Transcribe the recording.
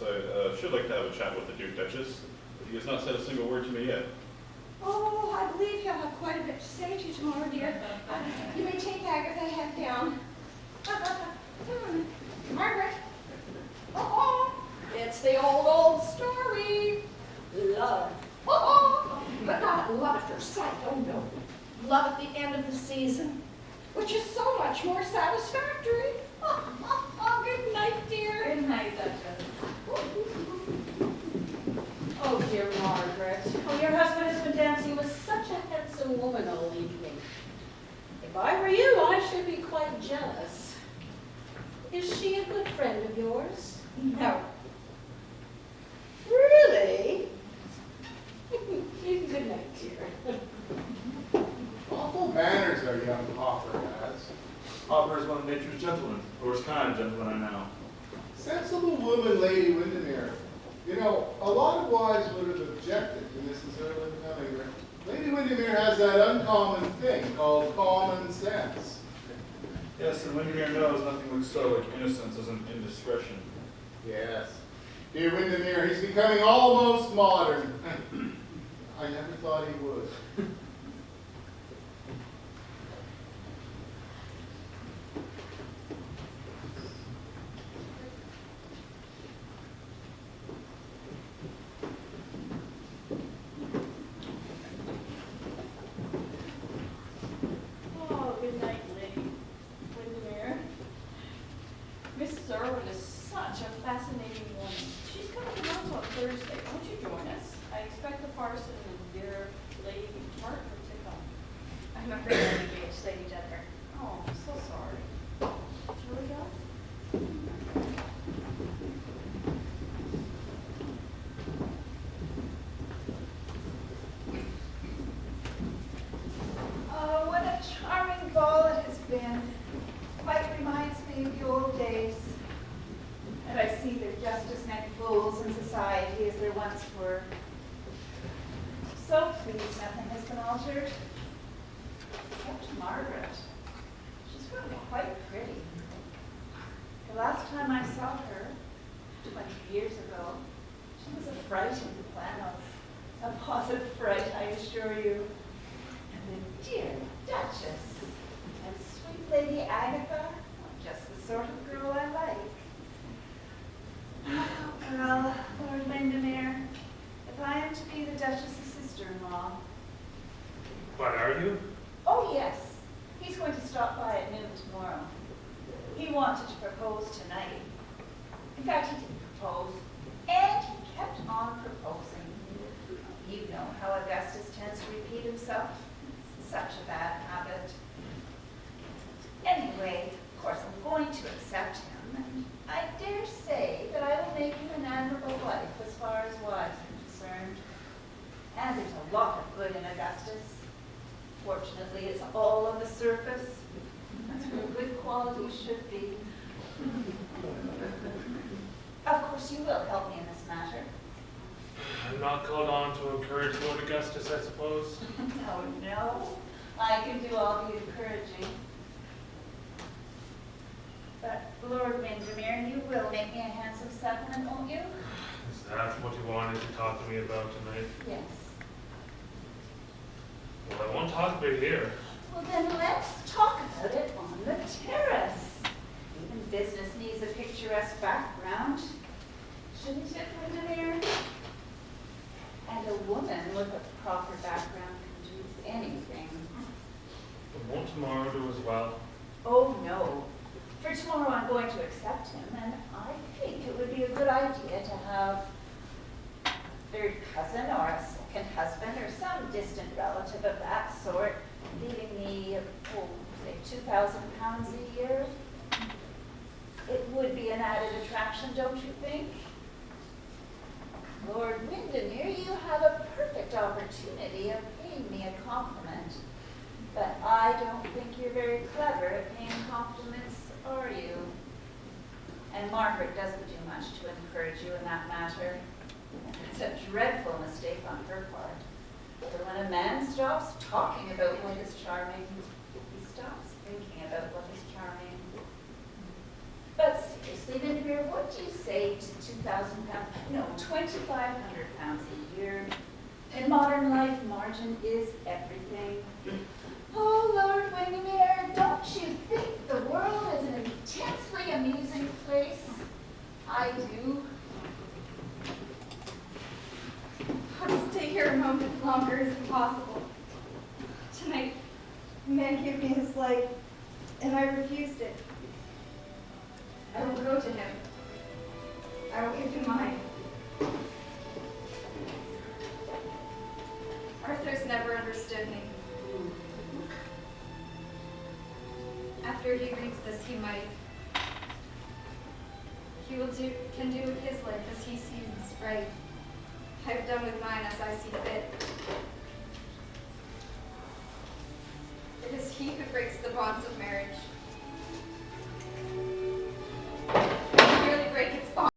I should like to have a chat with the Duke Duchess. He has not said a single word to me yet. Oh, I believe he'll have quite a bit to say to you tomorrow, dear. You may take Agatha head down. Margaret. Oh, it's the old story. Love. Oh, but not love at first sight. Oh, no. Love at the end of the season, which is so much more satisfactory. Oh, good night, dear. Good night, Duchess. Oh, dear Margaret. Oh, your husband has been dancing with such a handsome woman all evening. If I were you, I should be quite jealous. Is she a good friend of yours? No. Really? Good night, dear. Awful manners our young Hopper has. Hopper is one of nature's gentlemen, or is kind of gentleman I know. Sensible woman, Lady Windermere. You know, a lot of wives would have objected to Mrs. Erwin coming here. Lady Windermere has that uncommon thing called common sense. Yes, and Windermere knows nothing looks so like innocence as an indiscretion. Yes. Dear Windermere, he's becoming almost modern. I never thought he would. Oh, good night, Lady Windermere. Mrs. Irwin is such a fascinating woman. She's coming to Toronto on Thursday. Won't you join us? I expect the parson and dear Lady Margaret to come. I'm afraid I'm engaged, Lady Jennifer. Oh, I'm so sorry. Shall we go? Oh, what a charming ball it has been. Quite reminds me of the old days. And I see there are just as many fools in society as there once were. So pleased nothing has been altered. Except Margaret. She's really quite pretty. The last time I saw her, 20 years ago, she was a fright in the flannels. A positive fright, I assure you. And the dear Duchess and sweet Lady Agatha, just the sort of girl I like. Oh, well, Lord Windermere, if I am to be the Duchess's sister-in-law. But are you? Oh, yes. He's going to stop by at noon tomorrow. He wanted to propose tonight. In fact, he didn't propose, and he kept on proposing. You know how Augustus tends to repeat himself. It's such a bad habit. Anyway, of course, I'm going to accept him, and I dare say that I will make him an admirable wife as far as wives are concerned. And there's a lot of good in Augustus. Fortunately, it's all on the surface. That's where good qualities should be. Of course, you will help me in this matter. I'm not called on to encourage Lord Augustus, I suppose. Oh, no. I can do all the encouraging. But, Lord Windermere, you will make me a handsome settlement, won't you? Is that what you wanted to talk to me about tonight? Yes. Well, I won't talk about it here. Well, then let's talk about it on the terrace. Even business needs a picturesque background. Shouldn't it, Windermere? And a woman with a proper background can do anything. But won't tomorrow do as well? Oh, no. For tomorrow I'm going to accept him, and I think it would be a good idea to have a third cousin or a second husband or some distant relative of that sort, leaving me, say, £2,000 a year. It would be an added attraction, don't you think? Lord Windermere, you have a perfect opportunity of paying me a compliment. But I don't think you're very clever at paying compliments, are you? And Margaret doesn't do much to encourage you in that matter. It's a dreadful mistake on her part. For when a man stops talking about what is charming, he stops thinking about what is charming. But seriously, Say, Windermere, what do you say to 2,000 pounds, no, 2,500 pounds a year? In modern life, margin is everything. Oh, Lord Windermere, don't you think the world is an intensely amusing place? I do. To stay here a moment longer is impossible. Tonight, a man gave me his life, and I refused it. I will go to him. I will give him mine. Arthur's never understood me. After he reads this, he might. He can do with his life as he sees right. I've done with mine as I see fit. It is he who breaks the bonds of marriage.